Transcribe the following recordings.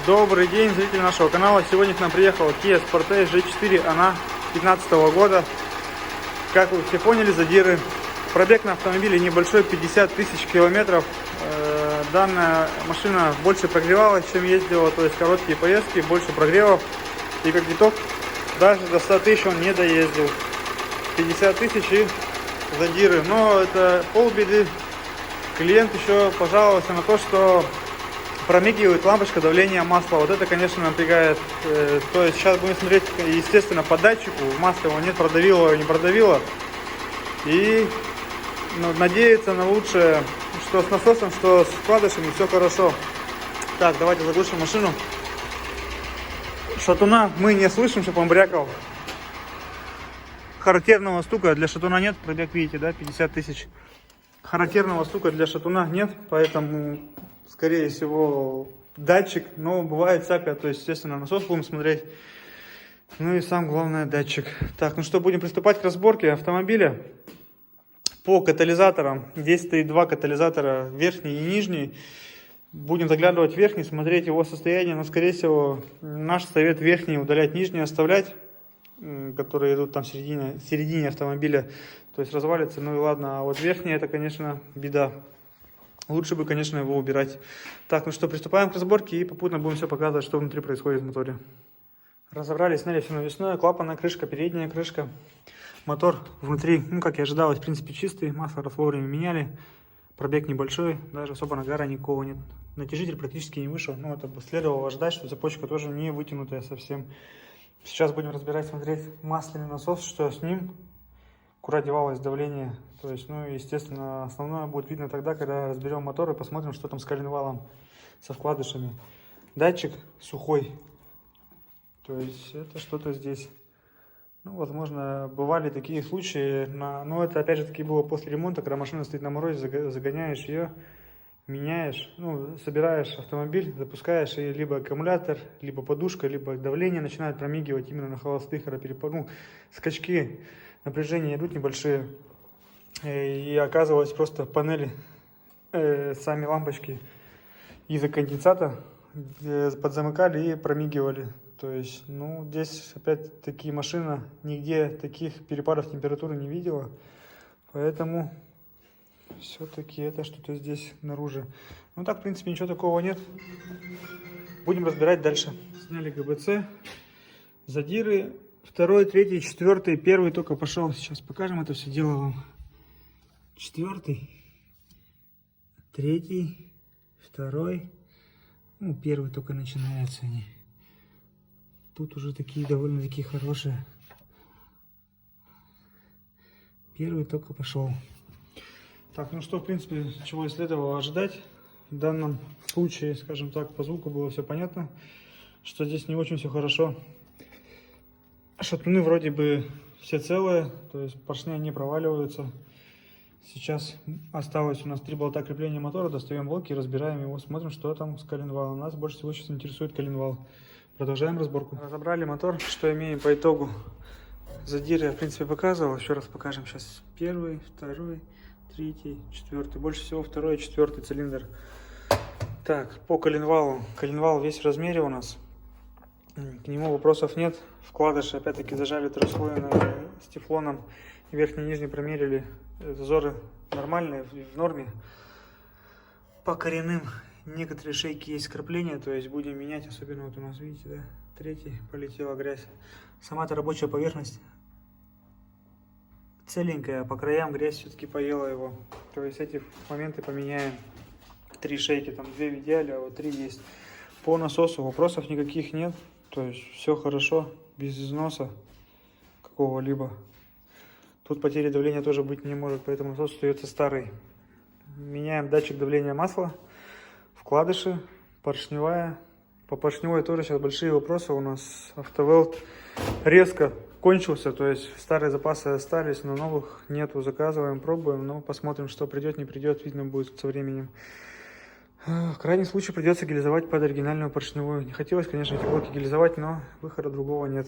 Добрый день, зрители нашего канала. Сегодня к нам приехала Kia Sportage G4, она 2015 года. Как вы все поняли, задиры. Пробег на автомобиле небольшой, 50 тысяч километров. Данная машина больше прогревалась, чем ездила, то есть короткие поездки, больше прогревов. И как итог, даже до 100 тысяч он не доездил. 50 тысяч и задиры. Но это полбеды. Клиент еще пожаловался на то, что промигивает лампочка давления масла. Вот это, конечно, напрягает. То есть сейчас будем смотреть, естественно, по датчику. Масло его нет, продавило его, не продавило. И надеяться на лучшее, что с насосом, что с вкладышами все хорошо. Так, давайте заглушим машину. Шатуна мы не слышим, чтобы он брякал. Характерного стука для шатуна нет. Пробег, видите, да, 50 тысяч. Характерного стука для шатуна нет, поэтому, скорее всего, датчик, но бывает всякое, то есть, естественно, насос будем смотреть, ну и сам главное датчик. Так, ну что, будем приступать к разборке автомобиля. По катализаторам, здесь стоит два катализатора, верхний и нижний. Будем заглядывать в верхний, смотреть его состояние, но, скорее всего, наш совет верхний удалять, нижний оставлять, которые идут там в середине автомобиля, то есть развалится, ну и ладно. А вот верхний, это, конечно, беда. Лучше бы, конечно, его убирать. Так, ну что, приступаем к разборке и попутно будем все показывать, что внутри происходит в моторе. Разобрали, сняли все навесное, клапанная крышка, передняя крышка. Мотор внутри, ну как и ожидалось, в принципе чистый, масло раз вовремя меняли. Пробег небольшой, даже особо нагара никакого нет. Натяжитель практически не вышел, ну это бы следовало ожидать, что цепочка тоже не вытянутая совсем. Сейчас будем разбирать, смотреть масляный насос, что с ним, куда девалось давление. То есть, ну, естественно, основное будет видно тогда, когда разберем мотор и посмотрим, что там с коленвалом, со вкладышами. Датчик сухой, то есть это что-то здесь. Ну, возможно, бывали такие случаи, но это опять же таки было после ремонта, когда машина стоит на морозе, загоняешь ее, меняешь, ну, собираешь автомобиль, запускаешь, и либо аккумулятор, либо подушка, либо давление начинает промигивать именно на холостых, когда скачки напряжения идут небольшие. И оказывалось, просто панели, сами лампочки из-за конденсата подзамыкали и промигивали. То есть, ну, здесь опять-таки машина нигде таких перепадов температуры не видела, поэтому все-таки это что-то здесь наружу. Ну так, в принципе, ничего такого нет. Будем разбирать дальше. Сняли ГБЦ, задиры, 2, 3, 4, 1 только пошел. Сейчас покажем это все дело вам. 4, 3, 2, ну, 1 только начинаются они. Тут уже такие довольно-таки хорошие. 1 только пошел. Так, ну что, в принципе, чего и следовало ожидать. В данном случае, скажем так, по звуку было все понятно, что здесь не очень все хорошо. Шатуны вроде бы все целые, то есть поршня не проваливаются. Сейчас осталось у нас 3 болта крепления мотора, достаем блоки, разбираем его, смотрим, что там с коленвалом. Нас больше всего сейчас интересует коленвал. Продолжаем разборку. Разобрали мотор, что имеем по итогу. Задиры я, в принципе, показывал, еще раз покажем сейчас. 1, 2, 3, 4. Больше всего 2 и 4 цилиндр. Так, по коленвалу. Коленвал весь в размере у нас. К нему вопросов нет. Вкладыши опять-таки зажали трехслойные с тефлоном. Верхний и нижний промерили. Зазоры нормальные, в норме. По коренным некоторые шейки есть скрапления, то есть будем менять. Особенно вот у нас, видите, да, 3 полетела грязь. Сама-то рабочая поверхность целенькая, по краям грязь все-таки поела его. То есть эти моменты поменяем. 3 шейки, там 2 в идеале, а вот 3 есть. По насосу вопросов никаких нет. То есть все хорошо, без износа какого-либо. Тут потери давления тоже быть не может, поэтому насос остается старый. Меняем датчик давления масла, вкладыши, поршневая. По поршневой тоже сейчас большие вопросы. У нас автовелт резко кончился, то есть старые запасы остались, но новых нету. Заказываем, пробуем, но посмотрим, что придет, не придет, видно будет со временем. В крайнем случае придется гильзовать под оригинальную поршневую. Не хотелось, конечно, эти блоки гильзовать, но выхода другого нет.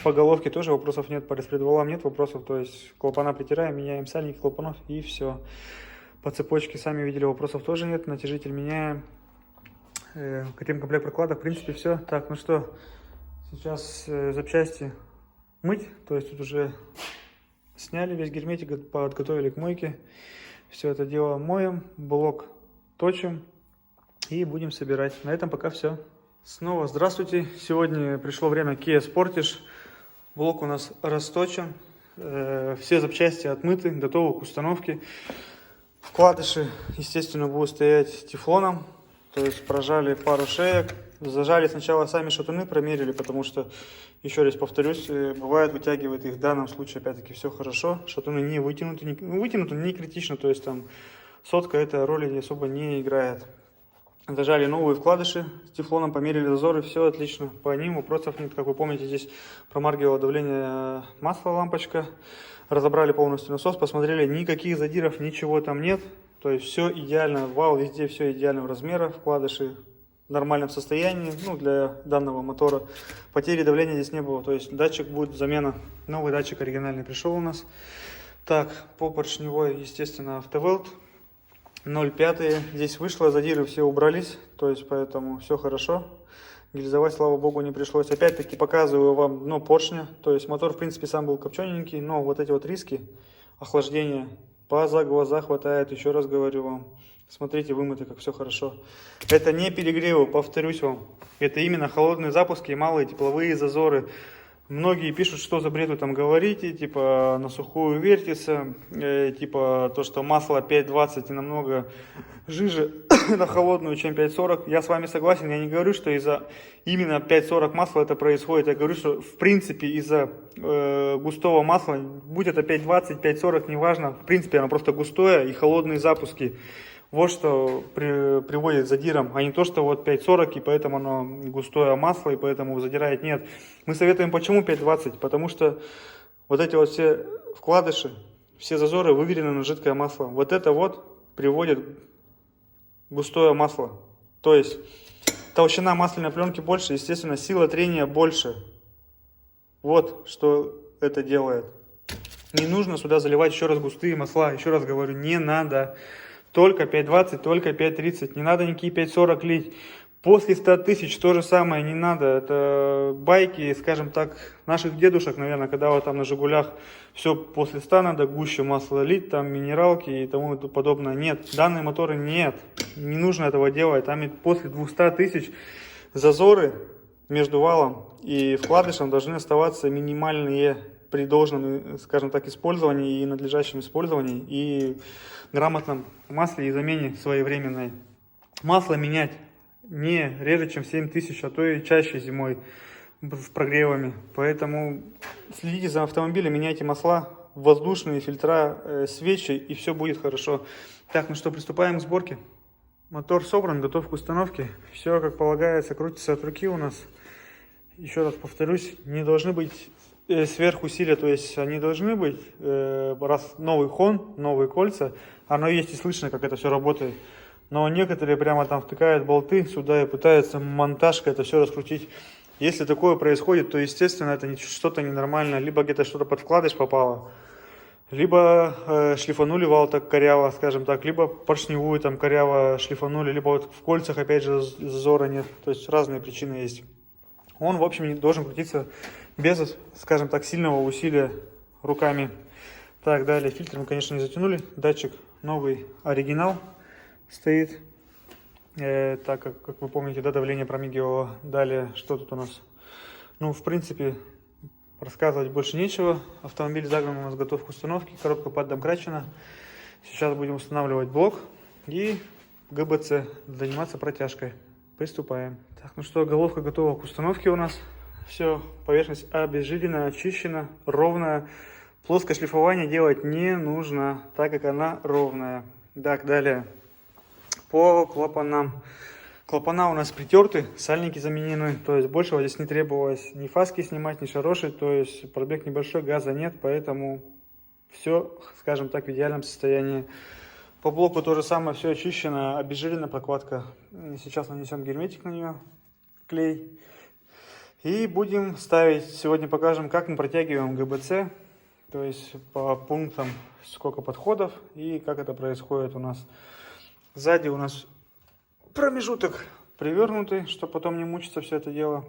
По головке тоже вопросов нет, по распредвалам нет вопросов, то есть клапана притираем, меняем сальники клапанов и все. По цепочке, сами видели, вопросов тоже нет, натяжитель меняем. Ремкомплект прокладок, в принципе, все. Так, ну что, сейчас запчасти мыть, то есть тут уже сняли весь герметик, подготовили к мойке. Все это дело моем, блок точим и будем собирать. На этом пока все. Снова здравствуйте. Сегодня пришло время Kia Sportage. Блок у нас расточен. Все запчасти отмыты, готовы к установке. Вкладыши, естественно, будут стоять тефлоном. То есть прожали пару шеек. Зажали сначала сами шатуны, промерили, потому что, еще раз повторюсь, бывает вытягивает их. В данном случае, опять-таки, все хорошо. Шатуны не вытянуты, вытянуты не критично, то есть там сотка эта роли особо не играет. Зажали новые вкладыши с тефлоном, померили зазоры, все отлично. По ним вопросов нет. Как вы помните, здесь промаргивало давление масла лампочка. Разобрали полностью насос, посмотрели, никаких задиров, ничего там нет. То есть все идеально, вал везде все идеального размера, вкладыши в нормальном состоянии, ну, для данного мотора. Потери давления здесь не было, то есть датчик будет замена. Новый датчик оригинальный пришел у нас. Так, по поршневой, естественно, автовелт. 0,5. Здесь вышло, задиры все убрались, то есть поэтому все хорошо. Гильзовать, слава богу, не пришлось. Опять-таки показываю вам дно поршня. То есть мотор, в принципе, сам был копчененький, но вот эти вот риски охлаждения за глаза хватает, еще раз говорю вам. Смотрите, вымыто, как все хорошо. Это не перегревы, повторюсь вам. Это именно холодные запуски и малые тепловые зазоры. Многие пишут, что за бред вы там говорите, типа на сухую вертится, типа то, что масло 5,20 и намного жиже на холодную, чем 5,40. Я с вами согласен, я не говорю, что из-за именно 5,40 масла это происходит. Я говорю, что в принципе из-за густого масла, будь это 5,20, 5,40, неважно, в принципе оно просто густое и холодные запуски. Вот что приводит к задирам, а не то, что вот 5,40 и поэтому оно густое масло и поэтому задирает. Нет. Мы советуем почему 5,20? Потому что вот эти вот все вкладыши, все зазоры выверены на жидкое масло. Вот это вот приводит густое масло. То есть толщина масляной пленки больше, естественно, сила трения больше. Вот что это делает. Не нужно сюда заливать еще раз густые масла. Еще раз говорю, не надо. Только 5,20, только 5,30. Не надо никакие 5,40 лить. После 100 тысяч то же самое не надо. Это байки, скажем так, наших дедушек, наверное, когда вот там на Жигулях все после 100 надо гуще масла лить, там минералки и тому подобное. Нет, данные моторы нет. Не нужно этого делать. Там и после 200 тысяч зазоры между валом и вкладышем должны оставаться минимальные при должном, скажем так, использовании и надлежащем использовании и грамотном масле и замене своевременной. Масло менять не реже, чем 7 тысяч, а то и чаще зимой с прогревами. Поэтому следите за автомобилем, меняйте масла, воздушные фильтра, свечи, и все будет хорошо. Так, ну что, приступаем к сборке. Мотор собран, готов к установке. Все как полагается, крутится от руки у нас. Еще раз повторюсь, не должны быть сверхусилия, то есть они должны быть, раз новый хон, новые кольца, оно есть и слышно, как это все работает. Но некоторые прямо там втыкают болты сюда и пытаются монтажкой это все раскрутить. Если такое происходит, то естественно это что-то ненормально, либо где-то что-то под вкладыш попало, либо шлифанули вал так коряво, скажем так, либо поршневую там коряво шлифанули, либо вот в кольцах опять же зазора нет, то есть разные причины есть. Он, в общем, не должен крутиться без, скажем так, сильного усилия руками. Так, далее, фильтр мы, конечно, не затянули. Датчик новый, оригинал стоит. Так, как вы помните, да, давление промигивало. Далее, что тут у нас? Ну, в принципе, рассказывать больше нечего. Автомобиль загнан у нас готов к установке. Коробка поддомкрачена. Сейчас будем устанавливать блок и ГБЦ, заниматься протяжкой. Приступаем. Так, ну что, головка готова к установке у нас. Все, поверхность обезжирена, очищена, ровная. Плоское шлифование делать не нужно, так как она ровная. Так, далее. По клапанам. Клапана у нас притерты, сальники заменены. То есть большего здесь не требовалось ни фаски снимать, ни шарошить. То есть пробег небольшой, газа нет, поэтому все, скажем так, в идеальном состоянии. По блоку то же самое, все очищено, обезжирена прокладка. Сейчас нанесем герметик на нее, клей. И будем ставить, сегодня покажем, как мы протягиваем ГБЦ. То есть по пунктам, сколько подходов и как это происходит у нас. Сзади у нас промежуток привернутый, чтобы потом не мучиться все это дело.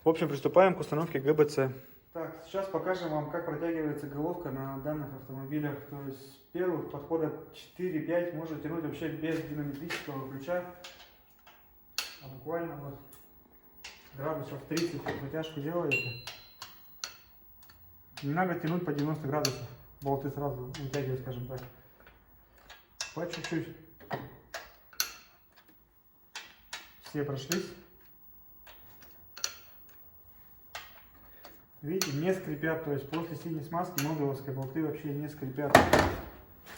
В общем, приступаем к установке ГБЦ. Так, сейчас покажем вам, как протягивается головка на данных автомобилях. То есть с первых подходов 4-5 можно тянуть вообще без динамического ключа. А буквально вот градусов 30 протяжку делаете. Не надо тянуть по 90 градусов. Болты сразу вытягивать, скажем так. По чуть-чуть. Все прошлись. Видите, не скрипят, то есть после синей смазки модуловской болты вообще не скрипят.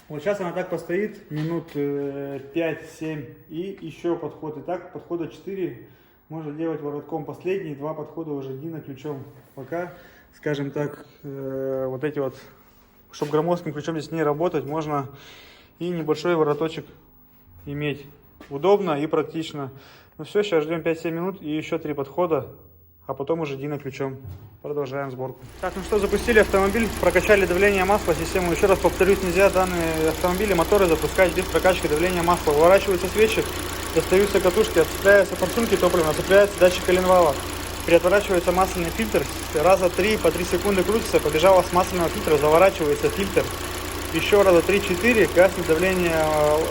Вот сейчас она так постоит минут 5-7 и еще подход. И так подхода 4 можно делать воротком. Последние 2 подхода уже диноключом. Пока, скажем так, вот эти вот, чтобы громоздким ключом здесь не работать, можно и небольшой вороточек иметь. Удобно и практично. Ну все, сейчас ждем 5-7 минут и еще 3 подхода, а потом уже диноключом. Продолжаем сборку. Так, ну что, запустили автомобиль, прокачали давление масла, систему. Еще раз повторюсь, нельзя данные автомобили, моторы запускать без прокачки давления масла. Выворачиваются свечи, достаются катушки, отцепляются форсунки топлива, цепляется датчик коленвала. Переотворачивается масляный фильтр, раза 3 по 3 секунды крутится, побежала с масляного фильтра, заворачивается фильтр. Еще раза 3-4 гаснет давление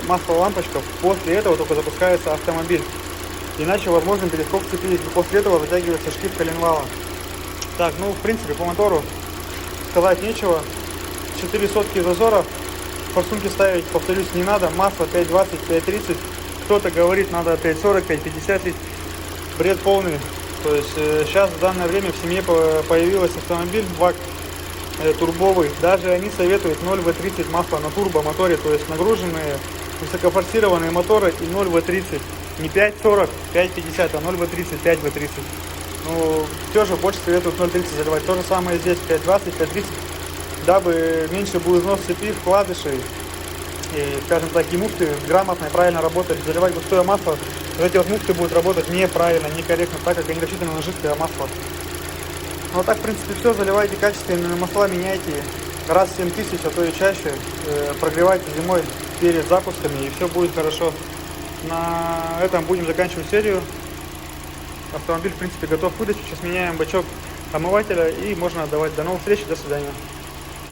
масла лампочка, после этого только запускается автомобиль. Иначе возможен перескок цепи, после этого вытягивается шкив коленвала. Так, ну в принципе по мотору сказать нечего. 4 сотки зазора, форсунки ставить, повторюсь, не надо. Масло 5.20, 5.30, кто-то говорит надо 5.40, 5.50 лить. Бред полный. То есть сейчас в данное время в семье появился автомобиль ВАК турбовый. Даже они советуют 0В30 масло на турбомоторе, то есть нагруженные высокофорсированные моторы и 0В30. Не 5.40, 5.50, а 0В30, 5В30. Ну, все же больше советуют 0.30 заливать. То же самое здесь, 5.20, 5.30, дабы меньше был износ цепи, вкладышей. И, скажем так, и муфты грамотно и правильно работали. Заливать густое масло, эти вот муфты будут работать неправильно, некорректно, так как они рассчитаны на жидкое масло. Ну, так, в принципе, все. Заливайте качественные масла, меняйте раз в 7000, а то и чаще. Прогревайте зимой перед запусками, и все будет хорошо. На этом будем заканчивать серию. Автомобиль, в принципе, готов к выдаче. Сейчас меняем бачок омывателя и можно отдавать. До новых встреч, до свидания.